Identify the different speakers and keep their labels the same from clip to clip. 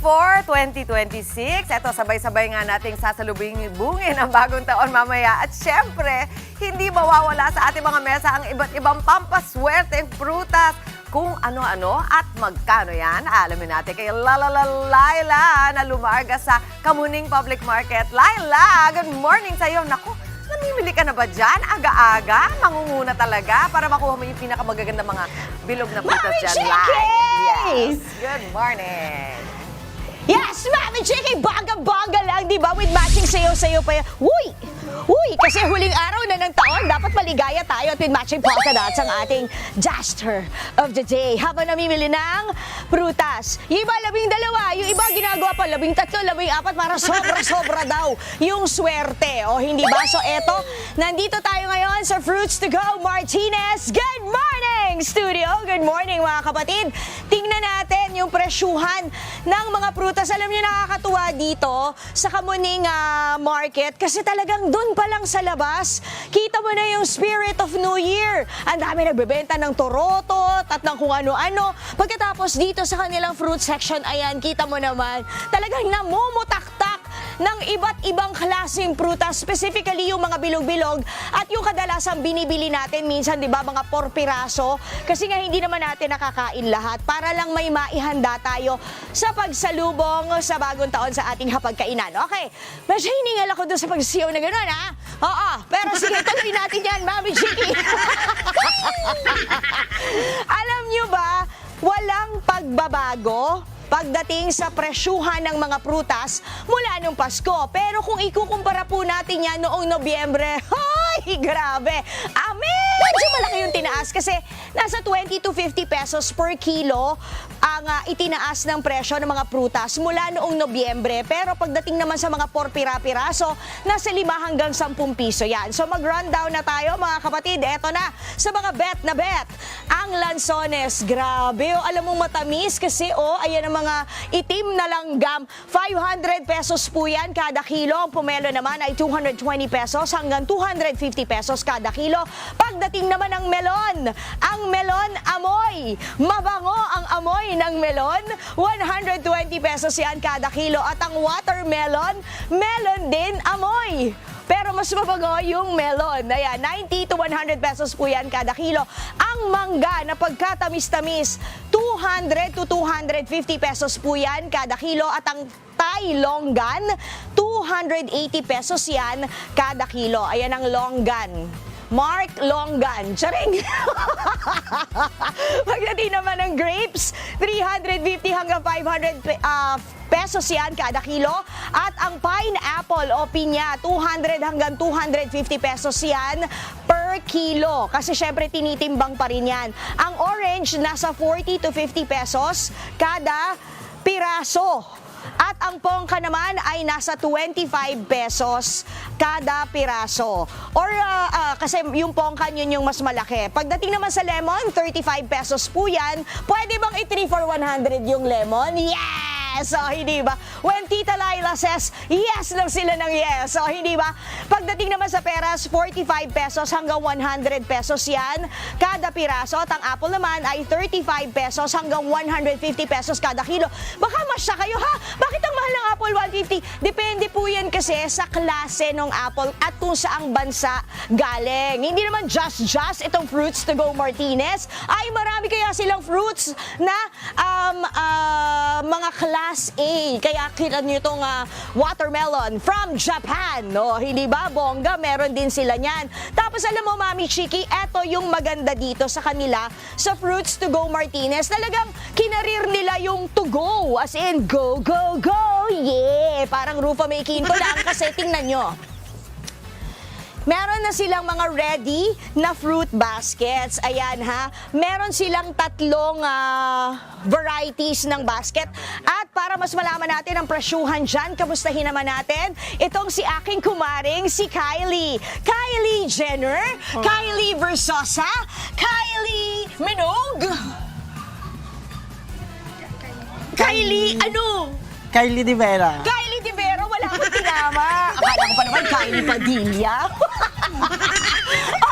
Speaker 1: for 2026. Ito, sabay-sabay nga nating sasalubungin ang bagong taon mamaya. At syempre, hindi mawawala sa ating mga mesa ang iba't ibang pampaswerteng prutas. Kung ano-ano at magkano yan, alamin natin kay Laila na lumarga sa Kamuning Public Market. Laila, good morning sa'yo. Naku, namimili ka na ba dyan? Aga-aga? Mangunguna talaga para makuha mo yung pinakamagaganda mga bilog na prutas dyan. Yes, good morning.
Speaker 2: Yes, Mami Chiki, bongga-bongga lang, di ba? With matching sayo-sayo pa yan. Uy, kasi huling araw na ng taon, dapat maligaya tayo at with matching polka dots ang ating duster of the day. Habang namimili ng prutas. Yung iba, 12. Yung iba, ginagawa pa 13, 14 para sobra-sobra daw yung swerte. O hindi ba? So eto, nandito tayo ngayon sa Fruits to Go Martinez. Good morning, studio! Good morning, mga kapatid. Tingnan natin yung presyuhan ng mga prutas. Alam niyo, nakakatuwa dito sa Kamuning Market kasi talagang doon pa lang sa labas, kita mo na yung spirit of New Year. Ang dami nagbebenta ng torotot at ng kung ano-ano. Pagkatapos dito sa kanilang fruit section, ayan, kita mo naman, talagang namumutaktak ng iba't ibang klaseng prutas, specifically yung mga bilog-bilog at yung kadalasang binibili natin minsan, di ba, mga 4 piraso, kasi nga hindi naman natin nakakain lahat para lang may maihanda tayo sa pagsalubong sa bagong taon sa ating hapagkainan. Okay, medyo hiningal ako doon sa pagsiyaw na gano'n, ha? Oo, pero sige, tuloy natin yan, Mami Chiki. Alam nyo ba, walang pagbabago pagdating sa presyuhan ng mga prutas mula nung Pasko. Pero kung ikukumpara po natin yan noong Nobyembre, ay, grabe! Medyo malaki yung tinaas kasi nasa 20 to 50 pesos per kilo ang itinaas ng presyo ng mga prutas mula noong Nobyembre. Pero pagdating naman sa mga 4 pira-piraso, nasa 5 hanggang 10 piso yan. So mag-rundown na tayo, mga kapatid. Eto na, sa mga bet na bet. Ang lansones, grabe. Alam mong matamis kasi, ayan ang mga itim na langgam. 500 pesos po yan kada kilo. Ang pomelo naman ay 220 pesos hanggang 250 pesos kada kilo. Pagdating naman ng melon amoy. Mabango ang amoy ng melon. 120 pesos yan kada kilo. At ang watermelon, melon din amoy. Pero mas mabago yung melon. Ayan, 90 to 100 pesos po yan kada kilo. Ang mangga na pagkatamis-tamis, 200 to 250 pesos po yan kada kilo. At ang Thai longgan, 280 pesos yan kada kilo. Ayan ang longgan. Mark Longgan. Charing! Pagdating naman ng grapes, 350 hanggang 500 pesos yan kada kilo. At ang pineapple o pinya, 200 hanggang 250 pesos yan per kilo. Kasi syempre tinitimbang pa rin yan. Ang orange, nasa 40 to 50 pesos kada piraso. At ang pongka naman ay nasa 25 pesos kada piraso. Or kasi yung pongka yun yung mas malaki. Pagdating naman sa lemon, 35 pesos po yan. Pwede bang i-3 for 100 yung lemon? Yes! So, hindi ba? When Tita Laila says, yes lang sila ng yes. So, hindi ba? Pagdating naman sa peras, 45 pesos hanggang 100 pesos yan kada piraso. At ang apple naman ay 35 pesos hanggang 150 pesos kada kilo. Baka masya kayo, ha? Bakit ang mahal ng apple 150? Depende po yan kasi sa klase ng apple at kung saang bansa galing. Hindi naman just itong Fruits to Go Martinez. Ay, marami kaya silang fruits na mga Class A. Kaya kita nyo itong watermelon from Japan. No? Hindi ba, bongga? Meron din sila niyan. Tapos alam mo, Mami Chiki, eto yung maganda dito sa kanila sa Fruits to Go Martinez. Talagang kinarir nila yung to go. As in, go, go, go! Yeah! Parang Rufa May Quinto lang kasi tingnan nyo. Meron na silang mga ready na fruit baskets. Ayan, ha. Meron silang 3 varieties ng basket. At para mas malaman natin ang presyuhan dyan, kamustahin naman natin itong si aking kumaring, si Kylie. Kylie Jenner, Kylie Versosa, Kylie Minogue. Kylie, ano?
Speaker 3: Kylie De Vera.
Speaker 2: Kylie De Vera, wala akong tinama. Akala ko pa naman Kylie Padilla.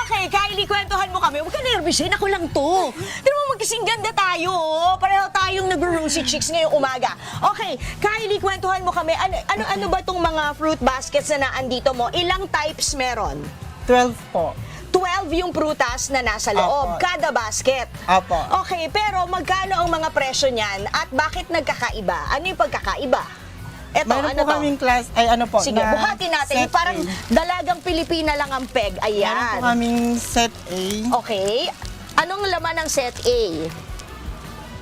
Speaker 2: Okay, Okay, Kylie, kwentuhan mo kami. Huwag ka nervousin, ako lang to. Tignan mo, magkasing ganda tayo. Oh. Pareho tayong nag-rosy chicks ngayong umaga. Okay, Kylie, kwentuhan mo kami. Ano ba tong mga fruit baskets na naandito mo? Ilang types meron?
Speaker 3: 12 po.
Speaker 2: 12 yung prutas na nasa loob,
Speaker 3: Apo.
Speaker 2: kada basket.
Speaker 3: Apo.
Speaker 2: Okay, pero magkano ang mga presyo niyan at bakit nagkakaiba? Ano yung pagkakaiba? Eto,
Speaker 3: Mayroon
Speaker 2: ano
Speaker 3: po
Speaker 2: to?
Speaker 3: kaming class, ay ano po,
Speaker 2: Sige,
Speaker 3: na
Speaker 2: buhatin natin.
Speaker 3: set
Speaker 2: Parang
Speaker 3: A.
Speaker 2: dalagang Pilipina lang ang peg.
Speaker 3: Meron po
Speaker 2: Ayan.
Speaker 3: kaming set A.
Speaker 2: Okay. Anong laman ng set A?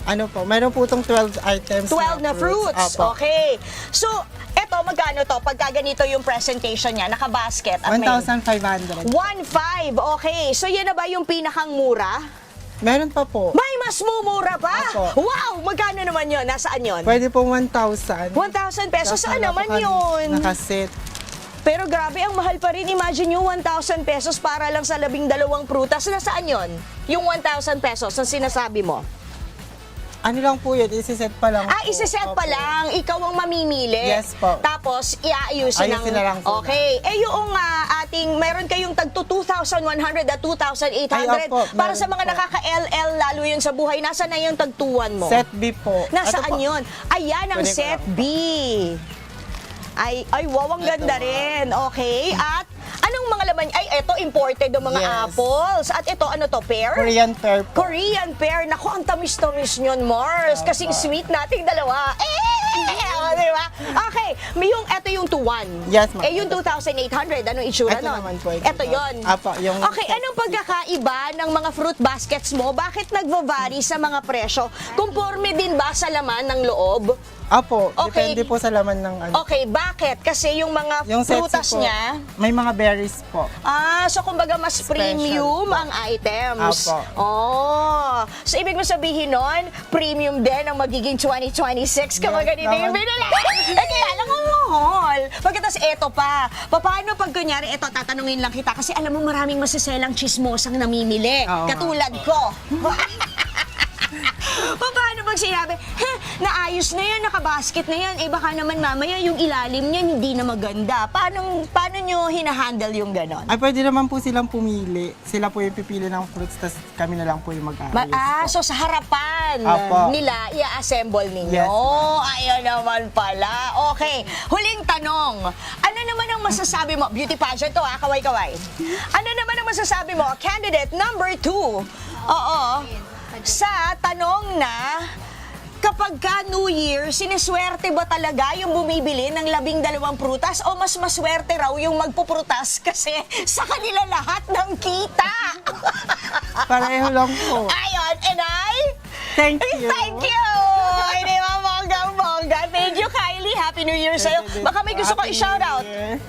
Speaker 3: Ano po, meron po itong 12 items
Speaker 2: 12 na fruits.
Speaker 3: Apo.
Speaker 2: Okay. So, eto, magkano to? Pagka ganito yung presentation niya, naka-basket at may
Speaker 3: 1,500.
Speaker 2: 1.5. Okay. So, yan na ba yung pinakang mura?
Speaker 3: Meron pa po.
Speaker 2: May mas mumura pa?
Speaker 3: Apo.
Speaker 2: Wow! Magkano naman yun? Nasaan yun?
Speaker 3: Pwede po 1,000.
Speaker 2: 1,000 pesos. Saan
Speaker 3: Tapos
Speaker 2: naman
Speaker 3: wala po
Speaker 2: yun?
Speaker 3: kami Nakaset.
Speaker 2: Pero grabe, ang mahal pa rin. Imagine nyo, 1,000 pesos para lang sa 12 prutas. Nasaan yun? Yung 1,000 pesos ang sinasabi mo?
Speaker 3: Ano lang po yun, isiset pa lang po.
Speaker 2: Isiset pa
Speaker 3: Opo.
Speaker 2: lang. Ikaw ang mamimili.
Speaker 3: Yes po.
Speaker 2: Tapos, iaayusin
Speaker 3: Ayusin na lang po.
Speaker 2: Okay. Yung ating, meron kayong tagto 2,100 at 2,800.
Speaker 3: Ay, opo,
Speaker 2: Para
Speaker 3: meron
Speaker 2: sa mga
Speaker 3: po.
Speaker 2: nakaka-LL, lalo yun sa buhay. Nasaan na yung tagtuan mo?
Speaker 3: Set B po.
Speaker 2: Nasaan
Speaker 3: Ito po.
Speaker 2: yun? Ayan ang
Speaker 3: Pwede ko
Speaker 2: set
Speaker 3: lang.
Speaker 2: B. Ay, wow, ang ganda rin. Okay. At anong mga laman? Ay, ito, imported ng mga
Speaker 3: Yes.
Speaker 2: apples. At ito, ano to, pear?
Speaker 3: Korean pear po.
Speaker 2: Korean pear. Naku, ang tamis-tamis nyon, Mars. Kasing sweet nating dalawa. Di ba? Okay. Ito yung 2-1.
Speaker 3: Yes, ma'am.
Speaker 2: Yung 2,800. Anong itsura
Speaker 3: Ito
Speaker 2: nun?
Speaker 3: naman po, ito.
Speaker 2: Ito yun.
Speaker 3: Apo, yung
Speaker 2: Okay, anong pagkakaiba ng mga fruit baskets mo? Bakit nagva-vary sa mga presyo? Conforme din ba sa laman ng loob?
Speaker 3: Apo,
Speaker 2: Okay.
Speaker 3: depende po sa laman ng ano.
Speaker 2: Okay, bakit? Kasi yung mga
Speaker 3: Yung set C
Speaker 2: prutas
Speaker 3: po,
Speaker 2: niya,
Speaker 3: may mga berries po.
Speaker 2: so kumbaga mas
Speaker 3: Special
Speaker 2: premium
Speaker 3: po.
Speaker 2: ang items.
Speaker 3: Apo.
Speaker 2: Oh, so ibig mo sabihin nun, premium din ang magiging 2026 kapag
Speaker 3: Yes,
Speaker 2: ganito yung
Speaker 3: naman
Speaker 2: binili. Kaya lang ang mahal. Pagkatapos eto pa, paano pag kunyari, eto tatanungin lang kita kasi alam mo maraming masiselang chismosang namimili.
Speaker 3: Oo.
Speaker 2: Katulad ko. Paano pag sinabi, naayos na yan, nakabasket na yan, baka naman mamaya yung ilalim niyan hindi na maganda. Paano nyo hinahandle yung ganon?
Speaker 3: Ay, pwede naman po silang pumili. Sila po yung pipili ng fruits, tas kami na lang po yung mag-aayos po.
Speaker 2: So sa harapan
Speaker 3: Apo.
Speaker 2: nila, i-assemble ninyo.
Speaker 3: Yes, ma'am.
Speaker 2: Ayun naman pala. Okay, huling tanong. Ano naman ang masasabi mo? Beauty pageant to kaway-kaway. Ano naman ang masasabi mo? Candidate number 2. Oo. Sa tanong na, kapag ka New Year, siniswerte ba talaga yung bumibili ng 12 prutas o mas maswerte raw yung magpuprutas kasi sa kanila lahat ng kita?
Speaker 3: Pareho lang po.
Speaker 2: Ayun, and
Speaker 3: Thank you.
Speaker 2: Thank you! Ay, di ba, bonggang-bongga. Thank you, Kylie. Happy New Year sa'yo. Baka may gusto ko
Speaker 3: Happy
Speaker 2: i-shoutout.
Speaker 3: New Year.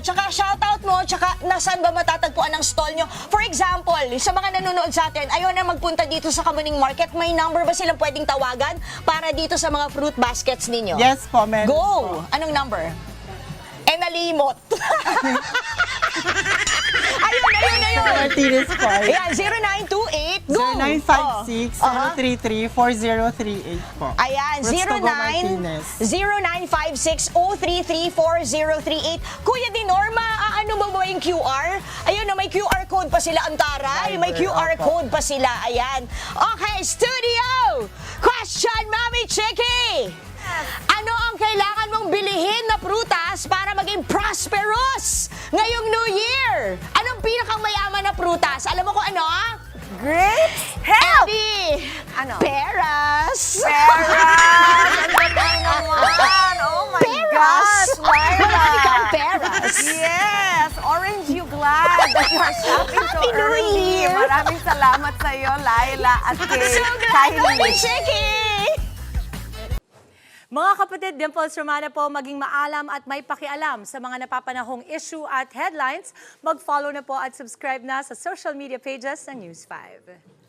Speaker 2: Tsaka shoutout mo, tsaka nasaan ba matatagpuan ang stall nyo? For example, sa mga nanonood sa atin, ayaw na magpunta dito sa Kamuning Market, may number ba silang pwedeng tawagan para dito sa mga fruit baskets ninyo?
Speaker 3: Yes po, meron
Speaker 2: Go!
Speaker 3: po.
Speaker 2: Anong number? Nalimot. ayun.
Speaker 3: Martinez po. ay
Speaker 2: Ayan, 0928, go!
Speaker 3: 0956-033-4038 po.
Speaker 2: Ayan,
Speaker 3: Roots Togo Martinez.
Speaker 2: 0956-033-4038. Kuya Dinorma, ano ba yung QR? Ayun na, may QR code pa sila, Antara. May QR
Speaker 3: Opo.
Speaker 2: code pa sila. Ayan. Okay, studio! Question, Mami Chicky! Ano ang kailangan mong bilihin na prutas para maging prosperous ngayong New Year? Anong pinakamayaman na prutas? Alam mo kung ano?
Speaker 1: Grapes? Help!
Speaker 2: Eddie!
Speaker 1: Ano?
Speaker 2: Peras!
Speaker 1: Peras! Ang ganda naman! Oh my
Speaker 2: Peras!
Speaker 1: gosh, Myra!
Speaker 2: Marami kang peras!
Speaker 1: Yes! Orange, you glad that you are shopping so
Speaker 2: Happy New
Speaker 1: early.
Speaker 2: Year!
Speaker 1: Maraming salamat sa iyo, Laila at kay
Speaker 2: So glad, Mami
Speaker 1: Kylie.
Speaker 2: Chicky!
Speaker 4: Mga kapatid, Dimples Romana po, maging maalam at may pakialam sa mga napapanahong issue at headlines. Mag-follow na po at subscribe na sa social media pages ng News 5.